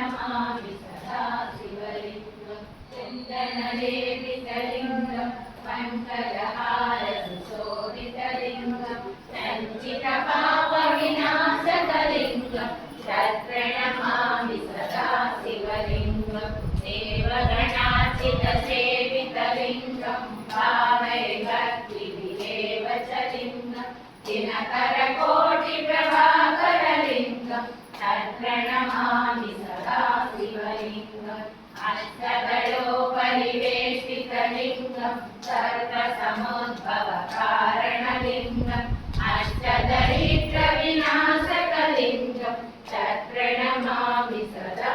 नमामि सदा शिवलिङ्गं चन्दनलेपितलिङ्गं पङ्कजहारसुशोभितलिङ्गं सञ्चितपापविनाशकलिङ्गं तत्प्रणमामि सदा शिवलिङ्गं देवगणार्चितसेवितलिङ्गं भावै भक्तिभिरेव च लिङ्गं दिनकरकोटिप्रभाकरलिङ्गं तत्प्रणमामि सदा शिवलिङ्गम् अष्टदलोपरिवेष्टितलिङ्गं सर्वसमुद्भवकारणलिङ्गम् अष्टदरिद्रविनाशकलिङ्गं तत्प्रणमामि सदा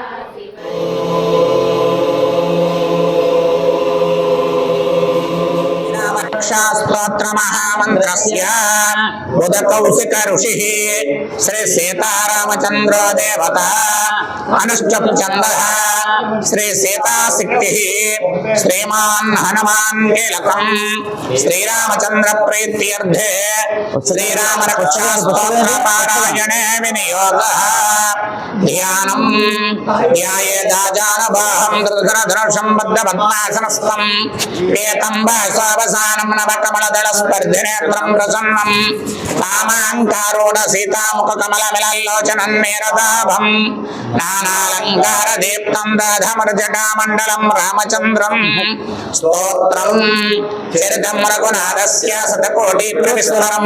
स्तोत्र महामंत्रस्य बुधकौशिक ऋषिः श्री सीतारामचंद्र देवता अनुष्टुप छन्दः श्री सीताशक्तिः श्रीमान् हनुमान् कीलकं श्रीरामचंद्र प्रीत्यर्थे श्रीरामरक्षा स्तोत्र पारायणे विनियोगः ध्यानं ध्यायेदाजानबाहं धृतधरधरशं बद्धपद्मासनस्थं पीतम्बसावसानं नवकमलदलस्पर्धिनेत्रं प्रसन्नं कामाङ्कारूढ सीतामुखकमलमिलल्लोचनं नीरदाभं नानालङ्कारदीप्तं दधमर्जटामण्डलं रामचन्द्रं स्तोत्रं चरितं रघुनाथस्य शतकोटिप्रविस्तरं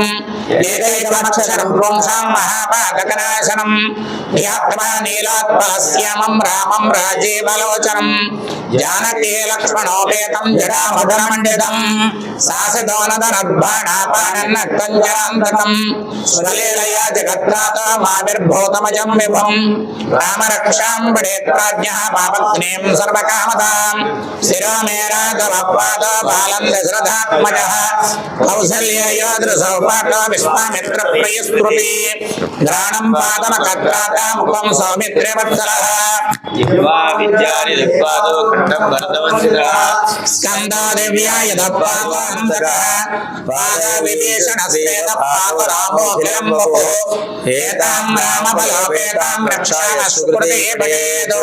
एकैकमक्षरं पुंसां महापातकनाशनं ध्यात्वा नीलोत्पलश्यामं रामं राजीवलोचनं जानकी लक्ष्मणोपेतं जटामधुरमण्डितं सासदोनदनद्बाणापानन्नक्तञ्जनान्तकं स्वलीलया जगत्त्रातो माविर्भूतमजं विभुं रामरक्षां पडेत् प्राज्ञः पापग्नीं सर्वकामदां शिरो मे राघवपादो बालं दशरथात्मजः कौसल्ययोधृसौपातो विश्वामित्रप्रियस्मृति घ्राणं पादमकत्राता मुखं सौमित्रे वत्सलः जिह्वा विद्यानि दिक्पादो खण्डं भरतवंशितः स्कन्धो दिव्याय दत्पादोऽन्तरः पादविभीषणस्तेन पादरामोऽखिलं वपुः एतां रामबलोपेतां रक्षामः सुकृते भवेदु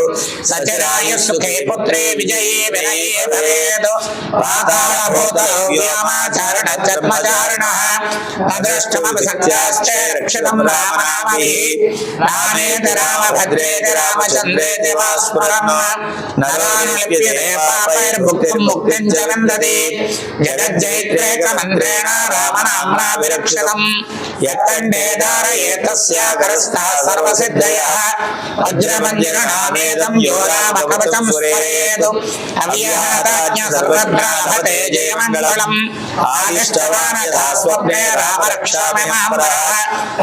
सचिराय सुखे पुत्रे विजये विनये भवेदु पातालभूतलो व्योमाचारणजन्मचारिणः अदृष्टमपि रक्षितं रामनामभिः रामेति रामभद्रेति रामचन्द्रेति वा स्मरन् नरान् लिप्यते पापैर्भुक्तिं मुक्तिं च विन्दति जगज्जैत्रेकमन्त्रेण रामनाम्ना विरक्षितं यत्कण्ठे धारयेत् तस्य करस्थः सर्वसिद्धयः वज्रमञ्जरनामेदं यो रामकवचं स्मरेत् अव्यहताज्ञ सर्वत्र लभते जयमङ्गलम् आदिष्टवानः स्वप्ने रामरक्षामि मां वरः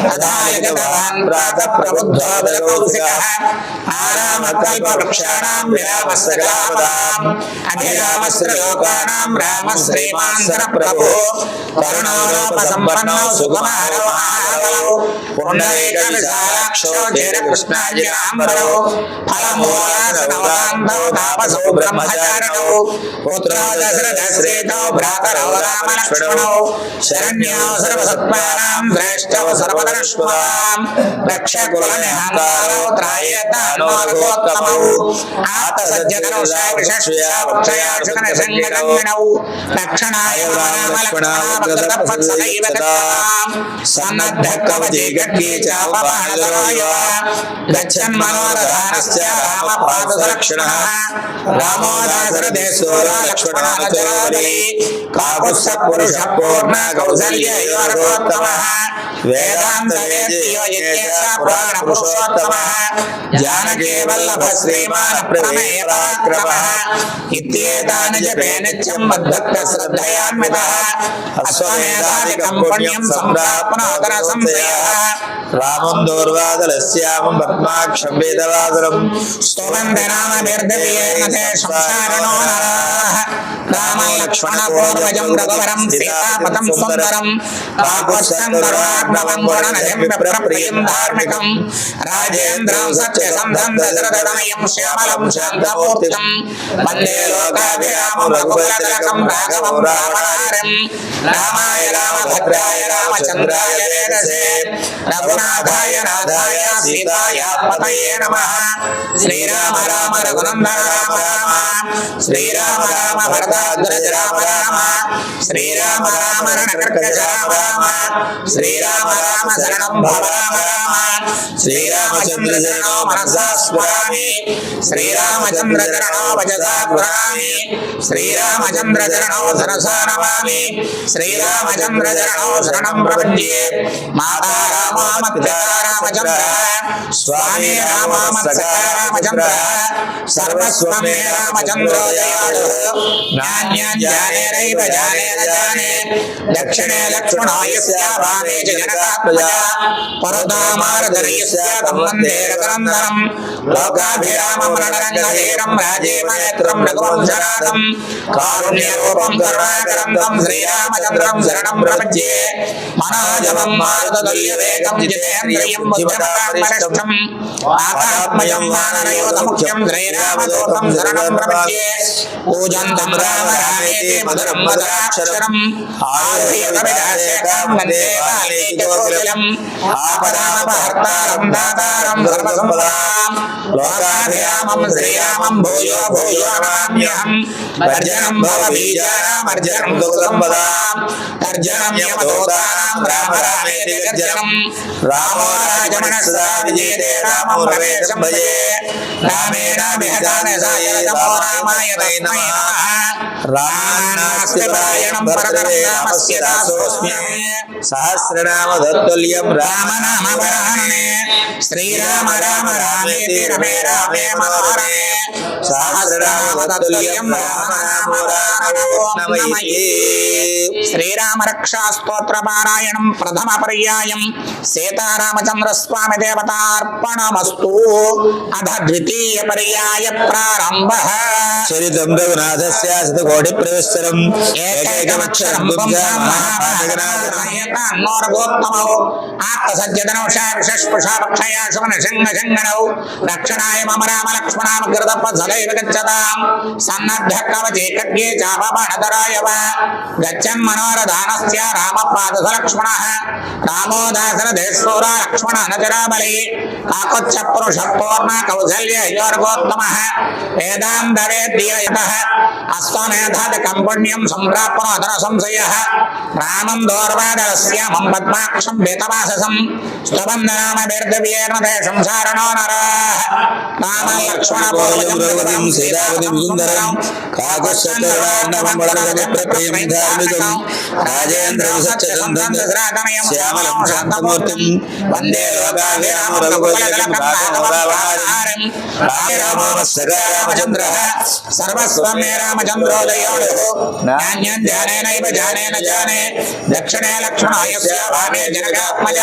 तथा यगतवान् प्रातः प्रबुद्धो बलकौशिकः आरामकल्पवृक्षाणां विरामस्य ग्रामदाम् अभिरामस्य लोकानां रामः श्रीमान् सरप्रभुः करुणोपसम्पन्नो सुकुमारमहाबलौ पुण्डरीकविशालाक्षो चेरकृष्णाजिनाम्बरौ फलमूलासनवदान्तौ तापसौ ब्रह्मचारिणौ पुत्रो दशरथश्रेतो भ्रातरौ रामलक्ष्मणौ शरण्यो सर्वसत्त्वानां श्रेष्ठौ सर्वधनुष्मदां रक्षकुलनिहन्तारौ त्रायेतानो रघोत्तमौ आतसज्जतनुषा विशेषया वक्षयाशकनसङ्गगङ्गिणौ रक्षणाय रामलक्ष्मणावकृतपत्सदैव तत्तां सन्नद्धकवचे गड्गे चापपाणधराय गच्छन् मनोरधानस्य रामपादसरक्षणः रामो दाशरथेश्वरो लक्ष्मणाचरादि काकुत्स्थः पुरुषः पूर्णः कौसल्ययोर्गोत्तमः वेदान्तवेद्यो यज्ञेशः पुराणपुरुषोत्तमः जानकी वल्लभः श्रीमान् प्रमेय पराक्रमः इत्येतानि जपे नित्यं मद्भक्तः श्रद्धयान्वितः अश्वमेधादिकं पुण्यं सम्प्राप्नोदन संशयः रामं दूर्वादलस्यामं पद्माक्षं वेदवादरं स्तुवन्ति नामभिर्दिव्येन ते संसारिणो नराः रामलक्ष्मणपूर्वजं रघुवरं सीतापदं सुन्दरं काकुत्स्थं करुणार्णवं गुणनिधिं विप्रप्रियं धार्मिकं राजेन्द्रं सत्यसन्धं दशरथतनयं श्यामलं शान्तमूर्तिं వందే లోకాభిరామం రఘుకులతిలకం రాఘవం రావణారిం రామాయ రామభద్రాయ రామచంద్రాయ వేదసే రఘునాథాయ నాథాయ సీతాయ పతయే నమః శ్రీరామ రామ రఘునందన రామ రామ శ్రీరామ రామ భరతాగ్రజ రామ రామ శ్రీరామ రామ రణకర్కజ రామ రామ శ్రీరామ రామ శరణం భవ రామ రామ శ్రీరామచంద్ర శరణో మనసా స్మరామి శ్రీరామచంద్ర శరణో వచసా స్మరామి శ్రీరామచంద్ర శరణో సరసా నమామి శ్రీరామచంద్ర శరణో శరణం ప్రపద్యే మాతా రామో మత్పితా రామచంద్ర స్వామి రామో మత్సఖా రామచంద్ర సర్వస్వమే రామచంద్రో దయాళు జ్ఞానేనైవ జానేన జానే దక్షిణే లక్ష్మణో యస్య వామే చ జనకాత్మజ పరదామార్దనయస్య తం వందే రఘునందనం లోకాభిరామం రణరంగధీరం రాజీవనేత్రం రఘువంశనాథం కారుణ్యరూపం కరుణాకరం తం శ్రీరామచంద్రం శరణం ప్రపద్యే మనోజవం మారుతతుల్యవేగం జితేంద్రియం బుద్ధిమతాత్మనిష్టం ఆత్మయం వానరయోధముఖ్యం శ్రీరామదూతం శరణం ప్రపద్యే పూజంతం రామ రామేతి మధురం మధురాక్షరం ఆరుహ్యతమిదాశేఖం వందే వాల్మీకికోకిలం ఆపదామపహర్తారం దాతారం సర్వసంపదాం లోకాభిరామం శ్రీరామం భూయో భూయో నమామ్యహం వర్జనం భవబీజానామర్జనం దుఃఖసంపదాం తర్జనం యమదూతానాం రామ రామేతి గర్జనం రామో రాజమనస్సా విజయతే రామం రమేశం భజే రామేణ విహదానసాయ నమో రామాయ తస్మై నమః రామానాస్తి పరాయణం పరతరం రామస్య దాసోస్మ్యహం సహస్రనామ తత్తుల్యం రామనామ వరాననే శ్రీరామ రామ రామేతి రమే రామే మనోరమే సహస్రనామ తత్తుల్యం రామనామ వరాననే ఓం నమః శ్రీరామ రక్షా స్తోత్ర పారాయణం ప్రథమ పర్యాయం సీతారామచంద్ర స్వామి దేవతార్పణమస్తు అధ ద్వితీయ పర్యాయ ప్రారంభః చరితం రఘునాథస్య శతకోటి ప్రవిస్తరం ఏకైకమక్షరం మహాగణాధర్మయతాన్నోరగోత్తమౌ ఆత్మసజ్జదనౌషా విశస్పృషా పక్షయా శుభన శంగ శంగనౌ రక్షణాయ మమ రామ లక్ష్మణామగ్రతప సదైవ గచ్చతాం సన్నద్ధ కవచే ఖడ్గే చాపబాణధరాయ వా గచ్చన్ మనోరధానస్య రామపాదస లక్ష్మణః రామో దాశరథేశ్వరా లక్ష్మణ నచరాబలి కాకుచ్చ పురుష పూర్ణ కౌసల్య యోర్గోత్తమః వేదాంత వేద్య యతః అశ్వమేధాదికం పుణ్యం సంప్రాప్నోదన సంశయః రామం దౌర్వాదరస్యామం పద్మాక్షం వేతవాససం స్తవందనామ వీర్ధవ్యేన తే సంసారణో నరాః రామ లక్ష్మణ పూర్వజం రఘుపతిం సీతాపతిం సుందరం కాకుశతరార్ణవం వరదప్రప్రియం ధార్మికం రాజేంద్ర విసచ్చందం శ్యామలం శాంతమూర్తిం వందే లోకాభిరామ రఘుకులతిలకం రాఘవం రామో రామచంద్ర సర్వస్వం మే రామచంద్రో దయాళు జ్ఞాన్యం జ్ఞానేనైవ జానేన జానే దక్షిణే లక్ష్మణాయస్య వామే జనకాత్మజ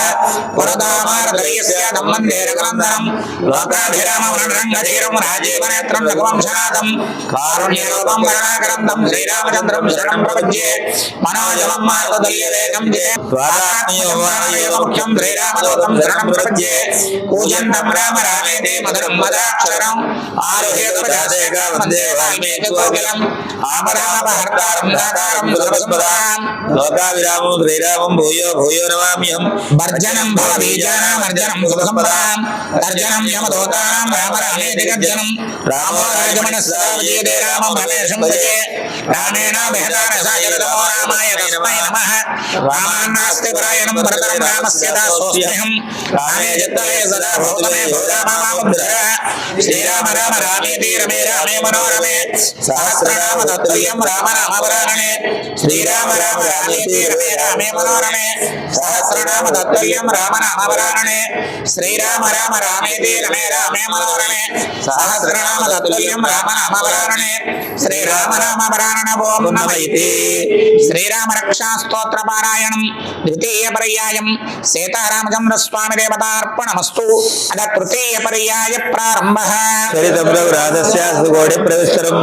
పురదామార్దయస్య తం వందే రఘునందనం లోకాభిరామం రణరంగధీరం రాజీవనేత్రం రఘువంశనాథం కారుణ్యరూపం కరుణాకరం తం శ్రీరామచంద్రం శరణం ప్రపద్యే మనోజవం మారుతతుల్యవేగం ముఖ్యం శ్రీరామదూతం శరణం ప్రపద్యే పూజంతం రామ రామేతి మధురం మదాక్షరం ఆరుహ్యతపదాశేఖ వందే వాల్మీకికోకిలం ఆపదామపహర్తారం దాతారం సర్వసంపదాం లోకాభిరామం శ్రీరామం భూయో భూయో నమామ్యహం భర్జనం భవబీజానామర్జనం సుఖసంపదాం తర్జనం యమదూతానాం రామ రామేతి గర్జనం రామో రాజమనస్సా విజయతే రామం రమేశం భజే రామేణ విహదానసాయ నమో రామాయ తస్మై నమః రామాన్నాస్తి పరాయణం పరతరం రామస్య దాసోస్మ్యహం రామే చిత్తమే సదా భూతమే భూరామాముద్ర శ్రీరామ రామ రామేతి రమే రామే మనోరమే సహస్రనామ తత్తుల్యం రామనామ వరాననే శ్రీరామ రామ రామేతి రమే రామే మనోరమే సహస్రనామ తత్తుల్యం రామనామ వరాననే శ్రీరామ రామ రామేతి రమే రామే మనోరమే సహస్రనామ తత్తుల్యం రామనామ వరాననే శ్రీరామ రామ వరానన ఓం నమః శ్రీరామ రక్షా స్తోత్ర పారాయణం ద్వితీయ పర్యాయం సీతారామచంద్ర స్వామి దేవతార్పణమస్తు అద తృతీయ పర్యాయ ప్రారంభ రంభః చరితబ్రౌ రాధస్యాస్తు కోటి ప్రవిస్తరం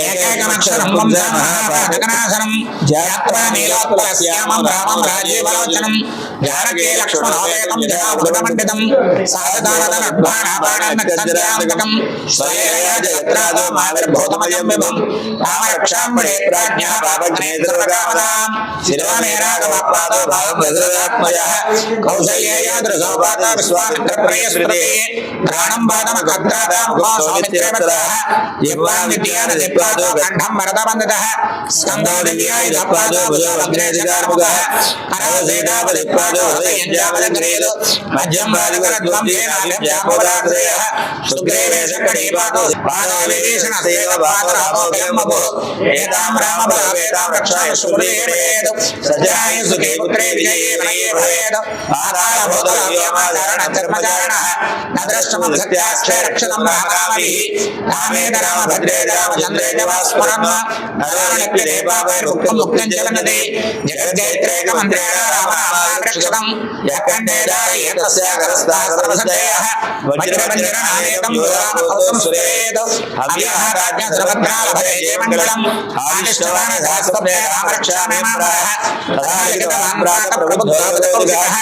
ఏకైకమక్షరం వంశమహాపాతకనాశనం జాత్వా నీలోత్పలశ్యామం రామం రాజీవలోచనం జానకీ లక్ష్మణోపేతం జటామృతమండితం సాధదానదనడ్భాణాపాణాన్నక్షత్రాంతకం స్వలీలయా జగత్రాదో మావిర్భూతమయం విభం రామరక్షాంబడే ప్రాజ్ఞః పాపజ్ఞే సర్వకామదాం శిరోమేరాగమపాదో భావభద్రదాత్మయః కౌసల్యేయ దృశోపాత విశ్వామిత్రప్రియస్మృతి ప్రాణం పాదమఖద్రాదాముఖో సౌమిత్రేమత్తః జిహ్వాం విద్యాన దిక్పాదో కంఠం వరదవందితః స్కందో దివ్యాయ దప్పాదో భుజోగ్రేసికార్ముఖః కరో సీతాపదిక్పాదో హృదయంజావదగ్రేదు మధ్యం బాలికరద్వం జేనాభ్యామోదాగ్రేయః సుగ్రీవేశకడీపాదో పాదో విభీషణ సేవపాదరామోభయమ్మభో ఏతాం రామబలవేతాం రక్షాయ సుగ్రీవేదు సజాయ సుఖే పుత్రే విజయే వనయే భవేదు పాతాళభూతవ్యోమాధారణ ధర్మచారణః నద్రష్టమం సత్యాక్షే రక్షణం రామకామిః రామేణ రామభద్రే రామచంద్రే చ వాస్మరన్ నరాణప్యతే పాపైర్ముక్తం ముక్తం చలనతే జగజ్జైత్రేకమంత్రే రామనామాక్షతం యకండే దారయేతస్యాకరస్తా సర్వసందేహ వజ్రవజ్రనానేకం యోరామకౌతం సురేతు అవ్యః రాజ్ఞ సర్వజ్ఞాలభయే మంగళం ఆనిష్టవాన శాస్త్రే రామరక్షామే మామరః తథాలిఖితవాన్ ప్రాత ప్రబుద్ధోదయోగః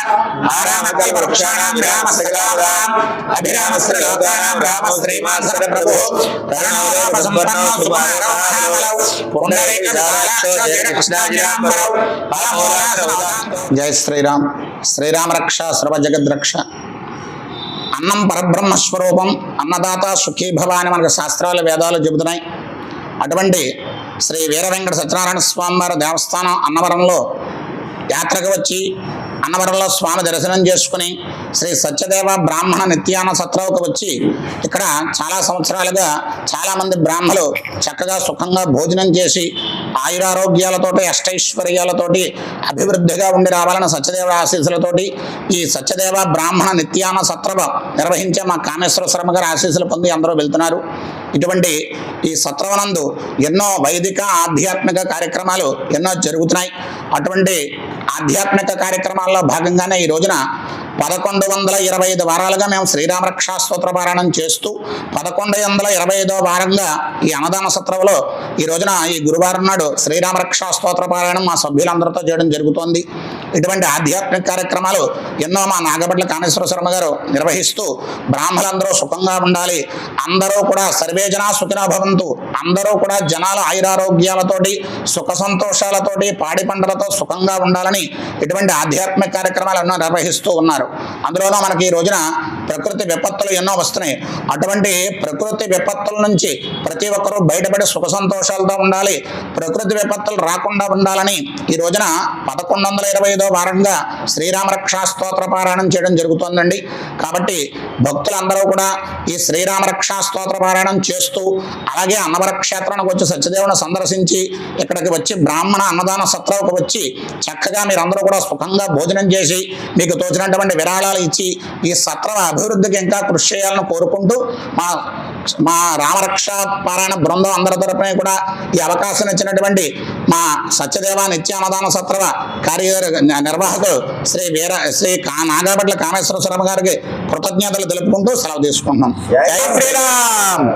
ఆరామకల్ప వృక్షాణాం రామసకారాం అభిరామస్త్ర లోకానాం రామశ్రీమాన్ సర్వప్రభో కరుణోపసంపన్నో సుమానవమహాబలౌ పుండరీకాక్షో జయకృష్ణాజిరాంబరౌ జై శ్రీరామ్. శ్రీరామ రక్ష సర్వ జగద్రక్ష. అన్నం పరబ్రహ్మస్వరూపం, అన్నదాత సుఖీభవ అని మనకు శాస్త్రాలు వేదాలు చెబుతున్నాయి. అటువంటి శ్రీ వీర వెంకట సత్యనారాయణ స్వామి వారి దేవస్థానం అన్నవరంలో యాత్రకు వచ్చి అన్నవరంలో స్వామి దర్శనం చేసుకుని శ్రీ సత్యదేవ బ్రాహ్మణ నిత్యాన సత్రావుకు వచ్చి ఇక్కడ చాలా సంవత్సరాలుగా చాలామంది బ్రాహ్మలు చక్కగా సుఖంగా భోజనం చేసి ఆయురారోగ్యాలతోటి అష్టైశ్వర్యాలతోటి అభివృద్ధిగా ఉండి రావాలన్న సత్యదేవ ఆశీస్సులతోటి ఈ సత్యదేవ బ్రాహ్మణ నిత్యాన సత్రవ నిర్వహించే మా కామేశ్వర శర్మ గారి ఆశీస్సులు పొంది అందరూ వెళ్తున్నారు. ఇటువంటి ఈ సత్రవనందు ఎన్నో వైదిక ఆధ్యాత్మిక కార్యక్రమాలు ఎన్నో జరుగుతున్నాయి. అటువంటి ఆధ్యాత్మిక కార్యక్రమాల్లో భాగంగానే ఈ రోజున 1125 వారాలుగా మేము శ్రీరామ రక్షా స్తోత్ర పారాయణం చేస్తూ 1125వ వారంగా ఈ అన్నదాన సత్రంలో ఈ రోజున ఈ గురువారం నాడు శ్రీరామ రక్షా స్తోత్ర పారాయణం మా సభ్యులందరితో చేయడం జరుగుతోంది. ఇటువంటి ఆధ్యాత్మిక కార్యక్రమాలు ఎన్నో మా నాగబట్ల కామేశ్వర శర్మ గారు నిర్వహిస్తూ బ్రాహ్మలందరూ సుఖంగా ఉండాలి, అందరూ కూడా సర్వేజనా సుఖినో భవంతు, అందరూ కూడా జనాల ఆయురారోగ్యాలతోటి సుఖ సంతోషాలతోటి పాడి పంటలతో సుఖంగా ఉండాలని ఇటువంటి ఆధ్యాత్మిక కార్యక్రమాలు ఎన్నో నిర్వహిస్తూ ఉన్నారు. అందులోనూ మనకి ఈ రోజున ప్రకృతి విపత్తులు ఎన్నో వస్తున్నాయి. అటువంటి ప్రకృతి విపత్తుల నుంచి ప్రతి ఒక్కరూ బయటపడి సుఖ సంతోషాలతో ఉండాలి, ప్రకృతి విపత్తులు రాకుండా ఉండాలని ఈ రోజున 1125వ వారంగా శ్రీరామ రక్షా స్తోత్ర పారాయణం చేయడం జరుగుతోందండి. కాబట్టి భక్తులందరూ కూడా ఈ శ్రీరామ రక్షా స్తోత్ర పారాయణం చేస్తూ అలాగే అన్నవర క్షేత్రానికి వచ్చి సత్యదేవుని సందర్శించి ఇక్కడికి వచ్చి బ్రాహ్మణ అన్నదాన సత్రావుకు వచ్చి చక్కగా మీరందరూ కూడా సుఖంగా భోజనం చేసి మీకు తోచినటువంటి విరాళాలు ఇచ్చి ఈ సత్రం అభివృద్ధికి ఇంకా కృషి చేయాలని కోరుకుంటూ మా రామరక్ష పారాయణ బృందం అందరి తరపున కూడా ఈ అవకాశం ఇచ్చినటువంటి మా సత్యదేవ నిత్యాన్నదాన సత్రవ నిర్వాహకులు శ్రీ నాగబట్ల కామేశ్వర శర్మ గారికి కృతజ్ఞతలు తెలుపుకుంటూ సెలవు తీసుకుంటున్నాం. జై శ్రీరామ్.